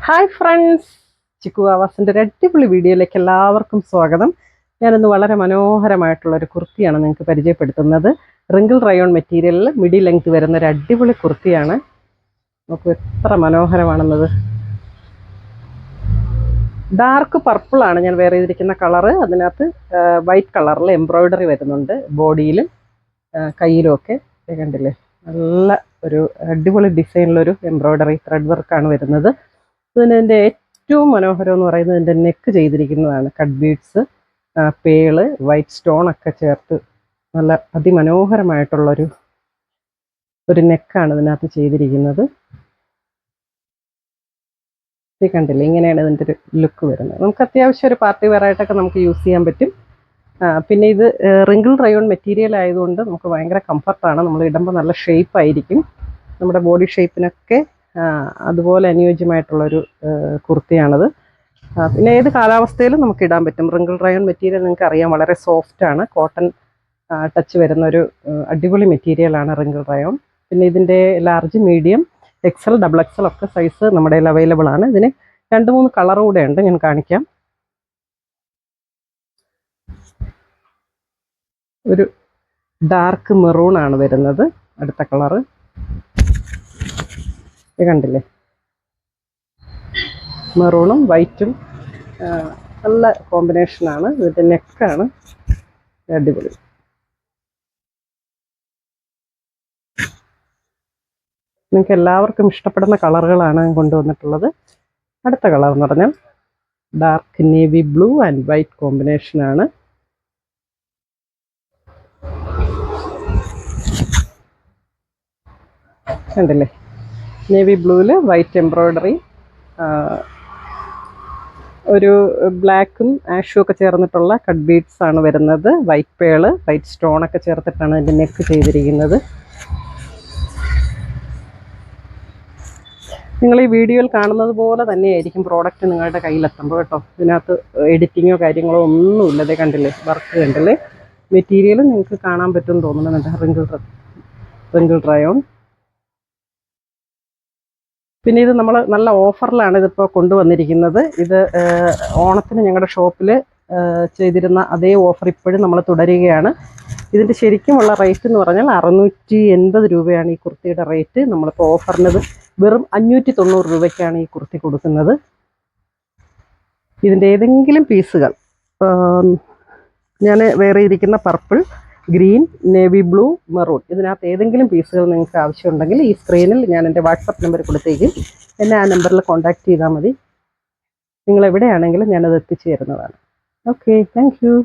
Hi friends, chikoo ആവാസിൻ്റെ ഒരു അടിപൊളി വീഡിയോയിലേക്ക് എല്ലാവർക്കും സ്വാഗതം. ഞാനിന്ന് വളരെ മനോഹരമായിട്ടുള്ളൊരു കുർത്തിയാണ് നിങ്ങൾക്ക് പരിചയപ്പെടുത്തുന്നത്. റിങ്കിൾ റയോൺ മെറ്റീരിയലിൽ മിഡി ലെങ്ത് വരുന്ന ഒരു അടിപൊളി കുർത്തിയാണ്. നോക്കൂ എത്ര മനോഹരമാണെന്നത്. ഡാർക്ക് പർപ്പിളാണ് ഞാൻ വെയർ ചെയ്തിരിക്കുന്ന കളറ്. അതിനകത്ത് വൈറ്റ് കളറിൽ എംബ്രോയ്ഡറി വരുന്നുണ്ട് ബോഡിയിലും കയ്യിലും ഒക്കെ. കണ്ടില്ലേ, നല്ല ഒരു അടിപൊളി ഡിസൈനിലൊരു എംബ്രോയ്ഡറി ത്രെഡ് വർക്കാണ് വരുന്നത്. ഇതിൻ്റെ ഏറ്റവും മനോഹരം എന്ന് പറയുന്നത് ഇതിൻ്റെ നെക്ക് ചെയ്തിരിക്കുന്നതാണ്. Cut beads, pearl, white stone ഒക്കെ ചേർത്ത് നല്ല അതിമനോഹരമായിട്ടുള്ളൊരു നെക്കാണ് ഇതിനകത്ത് ചെയ്തിരിക്കുന്നത്. ഇത് കണ്ടില്ലേ, ഇങ്ങനെയാണ് ഇതിൻ്റെ ഒരു ലുക്ക് വരുന്നത്. നമുക്ക് അത്യാവശ്യം ഒരു പാർട്ടി വെയർ ആയിട്ടൊക്കെ നമുക്ക് യൂസ് ചെയ്യാൻ പറ്റും. പിന്നെ ഇത് റിങ്കിൾ റയോൺ മെറ്റീരിയൽ ആയതുകൊണ്ട് നമുക്ക് ഭയങ്കര കംഫർട്ടാണ്. നമ്മൾ ഇടുമ്പോൾ നല്ല ഷേപ്പ് ആയിരിക്കും. നമ്മുടെ ബോഡി ഷേപ്പിനൊക്കെ അതുപോലെ അനുയോജ്യമായിട്ടുള്ളൊരു കുർത്തിയാണത്. പിന്നെ ഏത് കാലാവസ്ഥയിലും നമുക്ക് ഇടാൻ പറ്റും. റിങ്കിൾ റയോൺ മെറ്റീരിയൽ നിങ്ങൾക്ക് അറിയാം, വളരെ സോഫ്റ്റാണ്. കോട്ടൺ ടച്ച് വരുന്നൊരു അടിപൊളി മെറ്റീരിയലാണ് റിങ്കിൾ റയോൺ. പിന്നെ ഇതിൻ്റെ large, medium, XL, double XL ഒക്കെ സൈസ് നമ്മുടെ കയ്യിൽ അവൈലബിൾ ആണ്. ഇതിന് 2-3 കളർ കൂടെ ഉണ്ട്, ഞാൻ കാണിക്കാം. ഒരു ഡാർക്ക് മെറൂൺ ആണ് വരുന്നത് അടുത്ത കളറ്. കണ്ടില്ലേ, മെറൂണും വൈറ്റും നല്ല കോമ്പിനേഷനാണ്. ഇതിൻ്റെ നെക്കാണ് അടിപൊളി. നിങ്ങൾക്ക് എല്ലാവർക്കും ഇഷ്ടപ്പെടുന്ന കളറുകളാണ് കൊണ്ടുവന്നിട്ടുള്ളത്. അടുത്ത കളർ എന്ന് പറഞ്ഞാൽ dark navy blue and white കോമ്പിനേഷനാണ്. കണ്ടില്ലേ, നേവി ബ്ലൂവിൽ വൈറ്റ് എംബ്രോയ്ഡറി, ഒരു ബ്ലാക്കും ആഷും ഒക്കെ ചേർന്നിട്ടുള്ള കട്ട് ബീഡ്സ് ആണ് വരുന്നത്. വൈറ്റ് പേള്, വൈറ്റ് സ്റ്റോൺ ഒക്കെ ചേർത്തിട്ടാണ് ഇതിൻ്റെ നെക്ക് ചെയ്തിരിക്കുന്നത്. നിങ്ങൾ ഈ വീഡിയോയിൽ കാണുന്നത് പോലെ തന്നെയായിരിക്കും പ്രോഡക്റ്റ് നിങ്ങളുടെ കയ്യിലെത്തുമ്പോൾ കേട്ടോ. ഇതിനകത്ത് എഡിറ്റിങ്ങോ കാര്യങ്ങളോ ഒന്നുമില്ല. ഇതേ കണ്ടില്ലേ, വർക്ക് കണ്ടില്ലേ. മെറ്റീരിയൽ നിങ്ങൾക്ക് കാണാൻ പറ്റുമെന്ന് തോന്നുന്നുണ്ട്, റിങ്കിൾ റയോൺ. പിന്നെ ഇത് നമ്മൾ നല്ല ഓഫറിലാണ് ഇതിപ്പോൾ കൊണ്ടുവന്നിരിക്കുന്നത്. ഇത് ഓണത്തിന് ഞങ്ങളുടെ ഷോപ്പിൽ ചെയ്തിരുന്ന അതേ ഓഫർ ഇപ്പോഴും നമ്മൾ തുടരുകയാണ്. ഇതിൻ്റെ ശരിക്കുമുള്ള റേറ്റ് എന്ന് പറഞ്ഞാൽ 680 രൂപയാണ് ഈ കുർത്തിയുടെ റേറ്റ്. നമ്മളിപ്പോൾ ഓഫറിനത് വെറും 590 രൂപയ്ക്കാണ് ഈ കുർത്തി കൊടുക്കുന്നത്. ഇതിൻ്റെ ഏതെങ്കിലും പീസുകൾ, ഞാൻ വേറെ ഇരിക്കുന്ന purple, green, navy blue, maroon, ഇതിനകത്ത് ഏതെങ്കിലും പീസുകൾ നിങ്ങൾക്ക് ആവശ്യമുണ്ടെങ്കിൽ ഈ സ്ക്രീനിൽ ഞാൻ എൻ്റെ വാട്സപ്പ് നമ്പർ കൊടുത്തേക്കും. എന്നെ ആ നമ്പറിൽ കോൺടാക്റ്റ് ചെയ്താൽ മതി. നിങ്ങൾ എവിടെയാണെങ്കിലും ഞാനത് എത്തിച്ചു തരുന്നതാണ്. Okay, thank you.